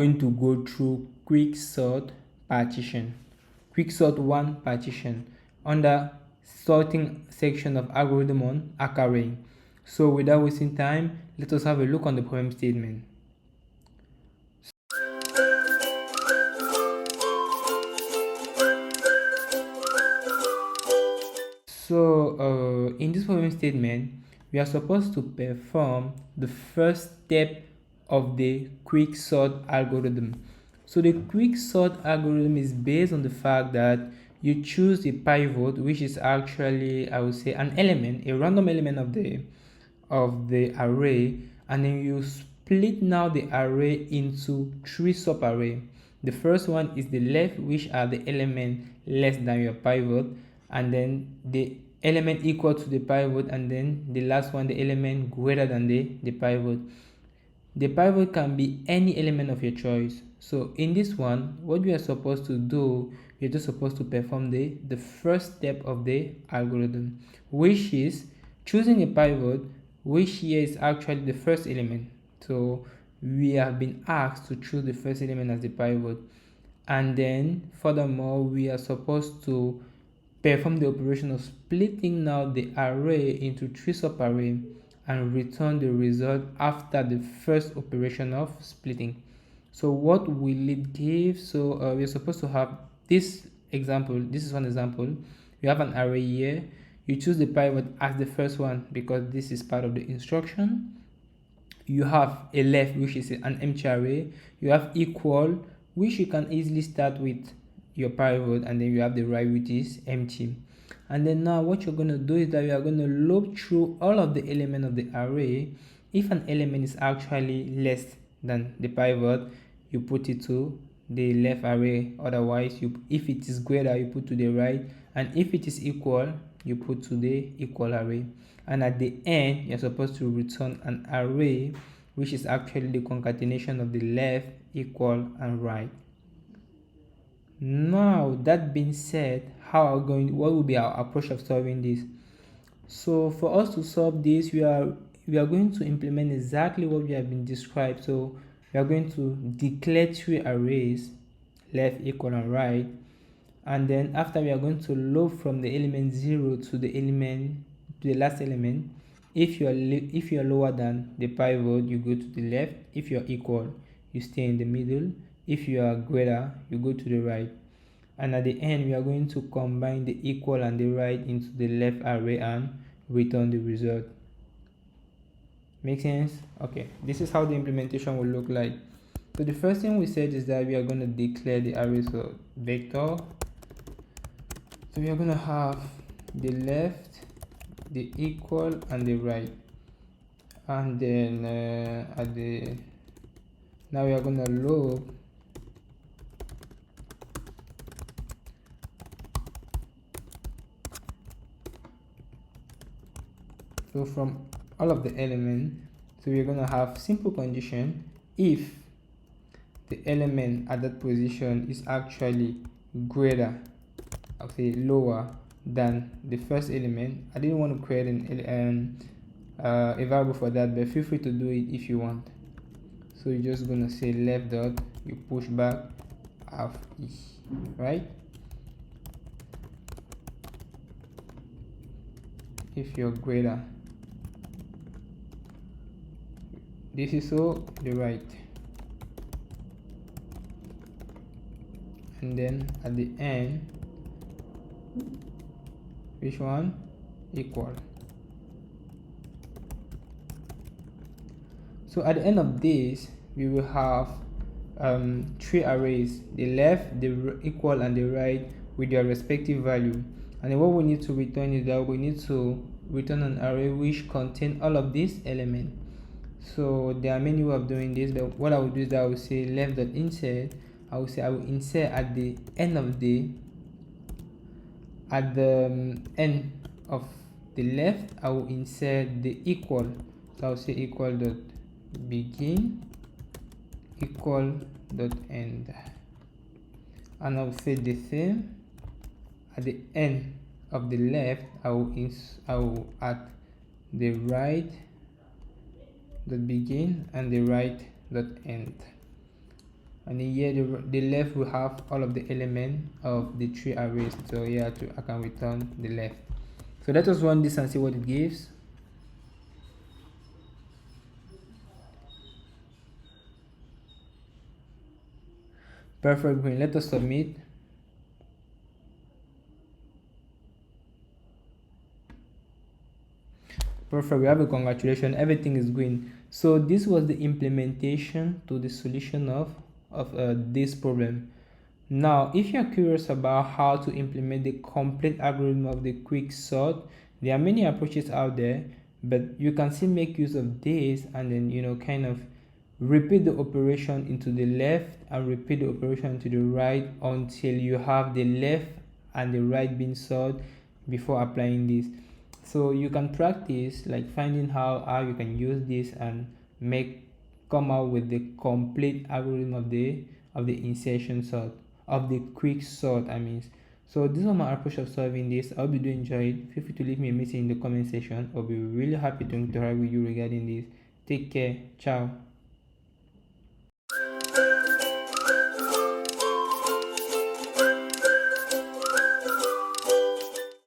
Going to go through Quicksort partition. Quicksort 1 partition under sorting section of algorithm on HackerRank. So without wasting time, let us have a look on the problem statement. So in this problem statement, we are supposed to perform the first step of the quicksort algorithm. So the quicksort algorithm is based on the fact that you choose a pivot, which is actually, I would say, an element, a random element of the array, and then you split now the array into 3 subarray. The first one is the left, which are the element less than your pivot, and then the element equal to the pivot, and then the last one, the element greater than the pivot. The pivot can be any element of your choice. So in this one, what we are supposed to do, you're just supposed to perform the first step of the algorithm, which is choosing a pivot, which here is actually the first element. So we have been asked to choose the first element as the pivot, and then furthermore we are supposed to perform the operation of splitting now the array into 3 subarray and return the result after the first operation of splitting. So what will it give? So we're supposed to have this example. This is one example. You have an array here. You choose the pivot as the first one because this is part of the instruction. You have a left, which is an empty array. You have equal, which you can easily start with your pivot, and then you have the right, which is empty. And then now what you're going to do is that you are going to loop through all of the elements of the array. If an element is actually less than the pivot, you put it to the left array. Otherwise, if it is greater, you put to the right, and if it is equal, you put to the equal array. And at the end, you're supposed to return an array, which is actually the concatenation of the left, equal, and right. Now that being said, what will be our approach of solving this? So for us to solve this, we are going to implement exactly what we have been described. So we are going to declare 3 arrays, left, equal, and right, and then after we are going to loop from the element 0 to the last element. If you are lower than the pivot, you go to the left. If you are equal, you stay in the middle. If you are greater, you go to the right. And at the end, we are going to combine the equal and the right into the left array and return the result. Make sense? Okay, this is how the implementation will look like. So the first thing we said is that we are going to declare the array. So vector. So we are going to have the left, the equal, and the right. And then now we are going to loop so from all of the elements. So we're going to have simple condition if the element at that position is actually greater, I'll say lower than the first element. I didn't want to create a variable for that, but feel free to do it if you want. So you're just going to say left dot, you push back half e, right? If you're greater, this is so the right, and then at the end, which one? Equal. So at the end of this, we will have 3 arrays, the left, the equal, and the right, with their respective value. And then what we need to return is that we need to return an array which contain all of these elements. So there are many ways of doing this, but what I will do is that I will say left.insert. I will insert at the end of the end of the left. I will insert the equal. So I will say equal dot begin, equal dot end, and I will say the same at the end of the left. I will add the right dot begin and the right dot end. and then here the left will have all of the elements of the tree arrays. So here I can return the left. So let us run this and see what it gives. Perfect green. Let us submit. Perfect, we have a congratulations, everything is green. So this was the implementation to the solution of this problem. Now if you are curious about how to implement the complete algorithm of the quicksort, there are many approaches out there, but you can still make use of this and then kind of repeat the operation into the left and repeat the operation to the right until you have the left and the right being solved before applying this. So you can practice like finding how you can use this and come out with the complete algorithm of the insertion sort of the quicksort, I mean. So this is my approach of solving this. I hope you do enjoy it. Feel free to leave me a message in the comment section. I'll be really happy to interact with you regarding this. Take care. Ciao.